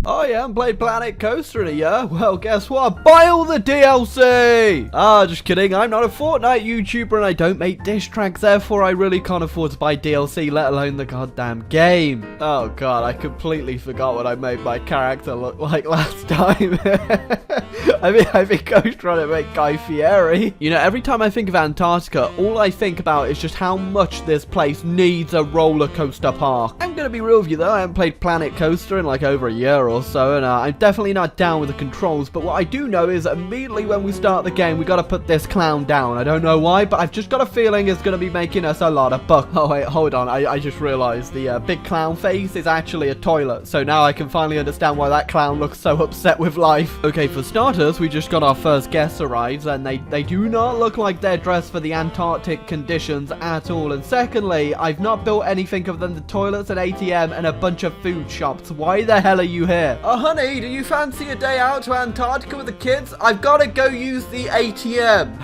Oh yeah, I haven't played Planet Coaster in a year. Well, guess what? Buy all the DLC! Ah, just kidding. I'm not a Fortnite YouTuber and I don't make diss tracks. Therefore, I really can't afford to buy DLC, let alone the goddamn game. Oh god, I completely forgot what I made my character look like last time. I think I was trying to make Guy Fieri. You know, every time I think of Antarctica, all I think about is just how much this place needs a roller coaster park. I'm gonna be real with you though, I haven't played Planet Coaster in like over a year or so, and I'm definitely not down with the controls, but what I do know is immediately when we start the game, we gotta put this clown down. I don't know why, but I've just got a feeling it's gonna be making us a lot of bucks. Oh wait, hold on, I just realized the big clown face is actually a toilet, so now I can finally understand why that clown looks so upset with life. Okay, for starters, we just got our first guests arrives, and they do not look like they're dressed for the Antarctic conditions at all, and secondly, I've not built anything other than the toilets, an ATM, and a bunch of food shops. Why the hell are you here? Oh, honey, do you fancy a day out to Antarctica with the kids? I've got to go use the ATM.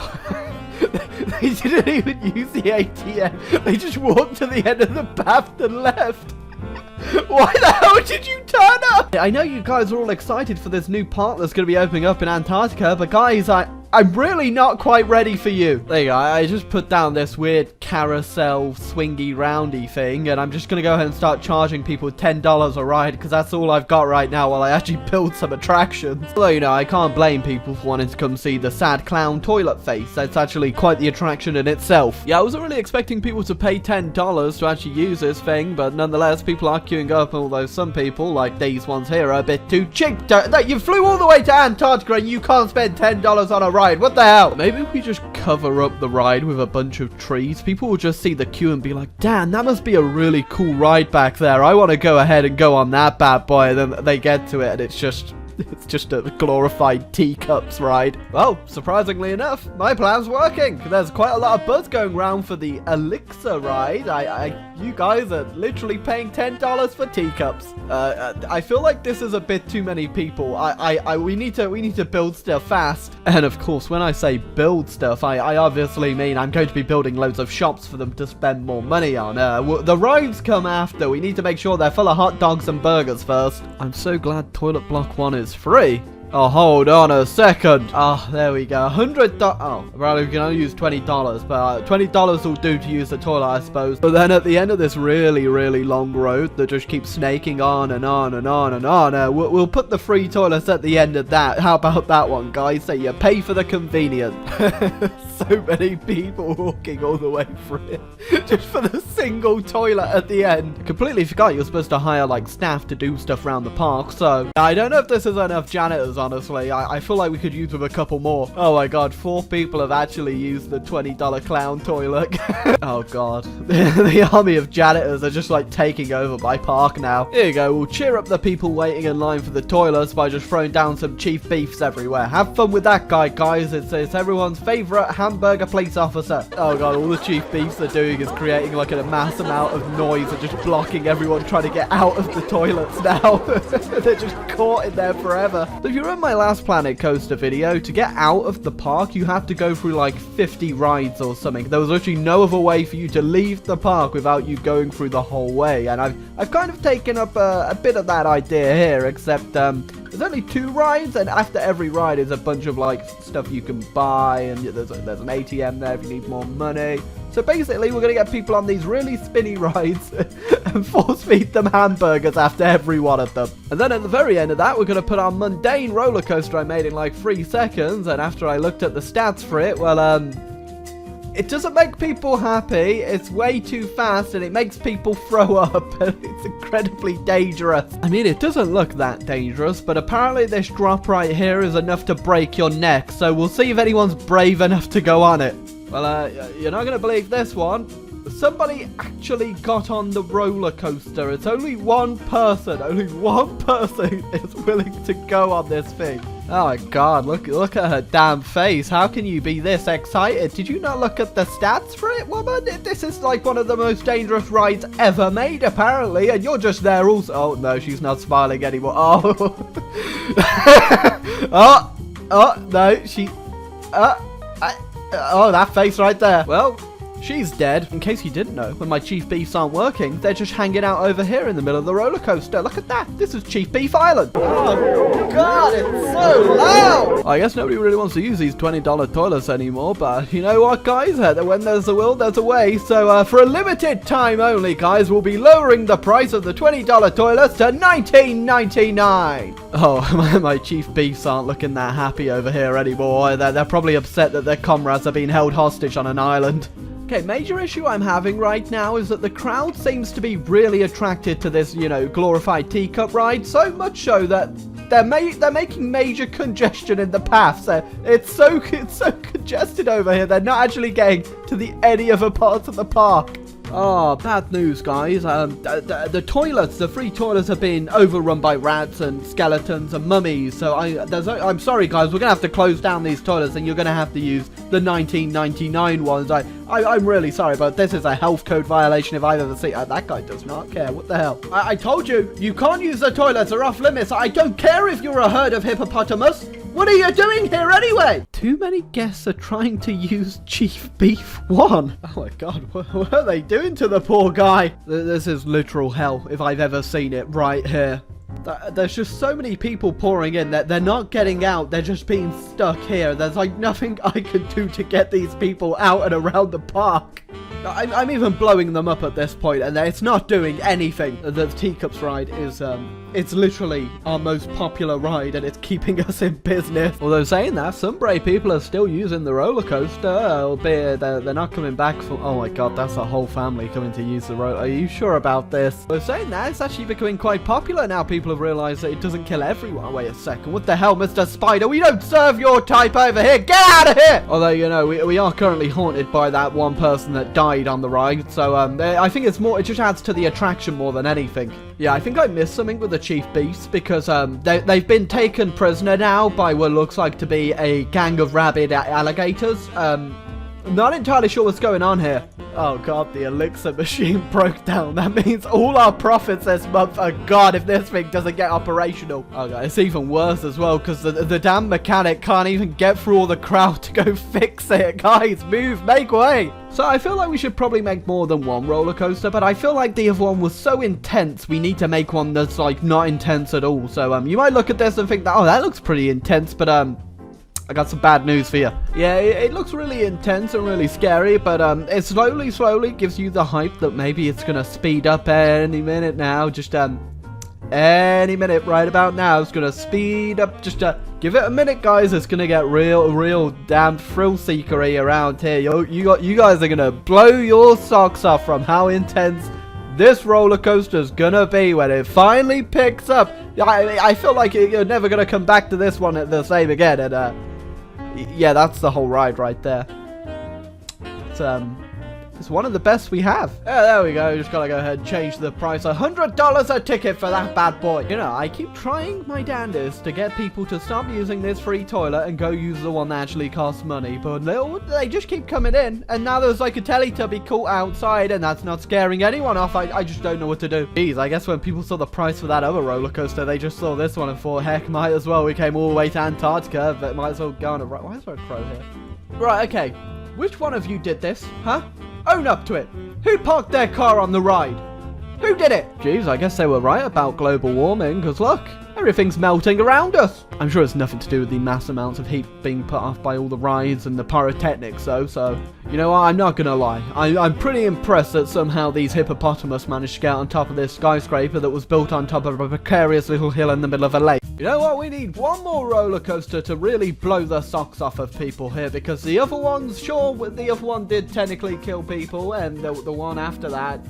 They didn't even use the ATM. They just walked to the end of the path and left. Why the hell did you turn up? I know you guys are all excited for this new park that's going to be opening up in Antarctica, but guys, I'm really not quite ready for you. There you go. I just put down this weird carousel swingy roundy thing, and I'm just going to go ahead and start charging people $10 a ride, because that's all I've got right now while I actually build some attractions. Although, you know, I can't blame people for wanting to come see the sad clown toilet face. That's actually quite the attraction in itself. Yeah, I wasn't really expecting people to pay $10 to actually use this thing, but nonetheless, people are queuing up, although some people, like these ones here, are a bit too cheap. You flew all the way to Antarctica and you can't spend $10 on a ride. What the hell? Maybe if we just cover up the ride with a bunch of trees, people will just see the queue and be like, damn, that must be a really cool ride back there. I want to go ahead and go on that bad boy. And then they get to it and it's just a glorified teacups ride. Well, surprisingly enough, my plan's working. There's quite a lot of buzz going around for the Elixir ride. You guys are literally paying $10 for teacups. I feel like this is a bit too many people. We need to build stuff fast. And of course, when I say build stuff, I obviously mean I'm going to be building loads of shops for them to spend more money on. The rides come after. We need to make sure they're full of hot dogs and burgers first. I'm so glad Toilet Block 1 is free. Oh, hold on a second. Oh, there we go. $100. Oh, well, we can only use $20, but $20 will do to use the toilet, I suppose. But then at the end of this really, really long road that just keeps snaking on and on and on and on, we'll put the free toilets at the end of that. How about that one, guys? So you pay for the convenience. So many people walking all the way through it just for the single toilet at the end. Completely forgot you're supposed to hire like staff to do stuff around the park, so I don't know if this is enough janitors, honestly. I feel like we could use with a couple more. Oh my god, 4 people have actually used the $20 clown toilet. Oh god. The army of janitors are just like taking over my park now. Here you go, we'll cheer up the people waiting in line for the toilets by just throwing down some chief beefs everywhere. Have fun with that guy, guys. It's everyone's favorite hamburger police officer. Oh god, all the chief beefs they're doing is creating like a mass amount of noise and just blocking everyone trying to get out of the toilets now. They're just caught in there forever. So if you remember my last Planet Coaster video, to get out of the park you have to go through like 50 rides or something. There was literally no other way for you to leave the park without you going through the whole way, and I've kind of taken up a bit of that idea here, except there's only 2 rides, and after every ride is a bunch of like stuff you can buy, and there's an ATM there if you need more money. So basically, we're going to get people on these really spinny rides and force feed them hamburgers after every one of them. And then at the very end of that, we're going to put our mundane roller coaster I made in like 3 seconds. And after I looked at the stats for it, well, it doesn't make people happy. It's way too fast and it makes people throw up. And it's incredibly dangerous. I mean, it doesn't look that dangerous, but apparently this drop right here is enough to break your neck. So we'll see if anyone's brave enough to go on it. Well, you're not going to believe this one. Somebody actually got on the roller coaster. It's only one person is willing to go on this thing. Oh my god, look at her damn face. How can you be this excited? Did you not look at the stats for it, woman? This is like one of the most dangerous rides ever made, apparently, and you're just there also. Oh no, she's not smiling anymore. Oh. Oh no, she... Oh, that face right there. Well, she's dead. In case you didn't know, when my Chief Beefs aren't working, they're just hanging out over here in the middle of the roller coaster. Look at that. This is Chief Beef Island. Oh, God, it's so loud. I guess nobody really wants to use these $20 toilets anymore, but you know what, guys? When there's a will, there's a way. So for a limited time only, guys, we'll be lowering the price of the $20 toilets to $19.99. Oh, my Chief Beefs aren't looking that happy over here anymore. They're probably upset that their comrades are being held hostage on an island. Okay, major issue I'm having right now is that the crowd seems to be really attracted to this, you know, glorified teacup ride. So much so that they're making major congestion in the paths. It's so congested over here. They're not actually getting to any other parts of the park. Oh, bad news, guys. The toilets, the free toilets, have been overrun by rats and skeletons and mummies. So I'm sorry, guys. We're gonna have to close down these toilets, and you're gonna have to use the $19.99 ones. I'm really sorry, but this is a health code violation if I've ever seen. That guy does not care. What the hell? I told you, you can't use the toilets. They're off limits. I don't care if you're a herd of hippopotamus. What are you doing here anyway? Too many guests are trying to use Chief Beef 1. Oh my God, what are they doing to the poor guy? This is literal hell if I've ever seen it right here. There's just so many people pouring in that they're not getting out. They're just being stuck here. There's like nothing I can do to get these people out and around the park. I'm even blowing them up at this point, and it's not doing anything. The Teacups ride is, it's literally our most popular ride, and it's keeping us in business. Although saying that, some brave people are still using the roller coaster, albeit they're not coming back from... Oh my God, that's a whole family coming to use the roller. Are you sure about this? But saying that, it's actually becoming quite popular now. People have realized that it doesn't kill everyone. Wait a second, what the hell, Mr. Spider? We don't serve your type over here. Get out of here! Although, you know, we are currently haunted by that one person that died on the ride, so I think it's more, it just adds to the attraction more than anything. Yeah, I think I missed something with the Chief Beasts because they've been taken prisoner now by what looks like to be a gang of rabid alligators. Not entirely sure what's going on here. Oh God, the elixir machine broke down. That means all our profits this month are gone if this thing doesn't get operational. Oh God, it's even worse as well because the damn mechanic can't even get through all the crowd to go fix it. Guys, move, make way. So I feel like we should probably make more than one roller coaster, but I feel like the other one was so intense, we need to make one that's like not intense at all. So you might look at this and think that, oh, that looks pretty intense, but I got some bad news for you. Yeah, it looks really intense and really scary, but it slowly gives you the hype that maybe it's gonna speed up any minute now. Just any minute right about now, it's gonna speed up. Just give it a minute, guys. It's gonna get real damn thrill-seekery around here. You guys are gonna blow your socks off from how intense this roller coaster is gonna be when it finally picks up. I feel like you're never gonna come back to this one the same again, and yeah, that's the whole ride right there. It's one of the best we have. Yeah, there we go. Just gotta go ahead and change the price. $100 a ticket for that bad boy. You know, I keep trying my damnedest to get people to stop using this free toilet and go use the one that actually costs money. But they just keep coming in. And now there's like a Teletubby caught outside, and that's not scaring anyone off. I just don't know what to do. Geez, I guess when people saw the price for that other roller coaster, they just saw this one and thought, heck, might as well. We came all the way to Antarctica, but might as well go on a ride. Why is there a crow here? Right, okay. Which one of you did this, huh? Own up to it. Who parked their car on the ride? Who did it? Jeez, I guess they were right about global warming, because look, everything's melting around us. I'm sure it's nothing to do with the mass amounts of heat being put off by all the rides and the pyrotechnics, though, so... You know what, I'm not gonna lie. I'm pretty impressed that somehow these hippopotamus managed to get on top of this skyscraper that was built on top of a precarious little hill in the middle of a lake. You know what, we need one more roller coaster to really blow the socks off of people here, because the other ones, sure, the other one did technically kill people, and the one after that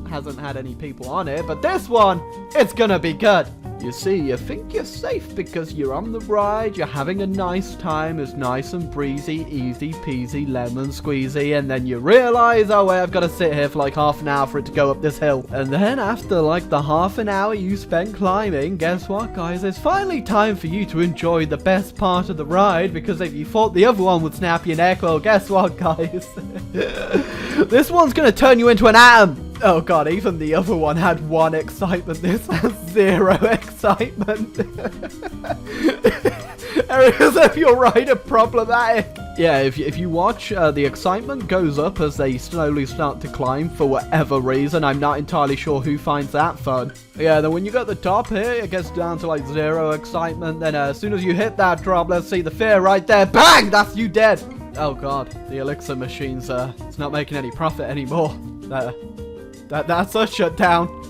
hasn't had any people on it, but this one, it's gonna be good. You see, you think you're safe because you're on the ride, you're having a nice time, it's nice and breezy, easy peasy, lemon squeezy, and then you realize, oh wait, I've got to sit here for like half an hour for it to go up this hill. And then after like the half an hour you spent climbing, guess what, guys? It's finally time for you to enjoy the best part of the ride, because if you thought the other one would snap your neck, well, guess what, guys? This one's gonna turn you into an atom. Oh God, even the other one had one excitement. This has zero excitement. Areas of your ride are problematic. Yeah, if you watch, the excitement goes up as they slowly start to climb for whatever reason. I'm not entirely sure who finds that fun. Yeah, then when you get the top here, it gets down to like 0 excitement. Then as soon as you hit that drop, let's see the fear right there. Bang! That's you dead. Oh god, the elixir machine's it's not making any profit anymore. That's a shutdown.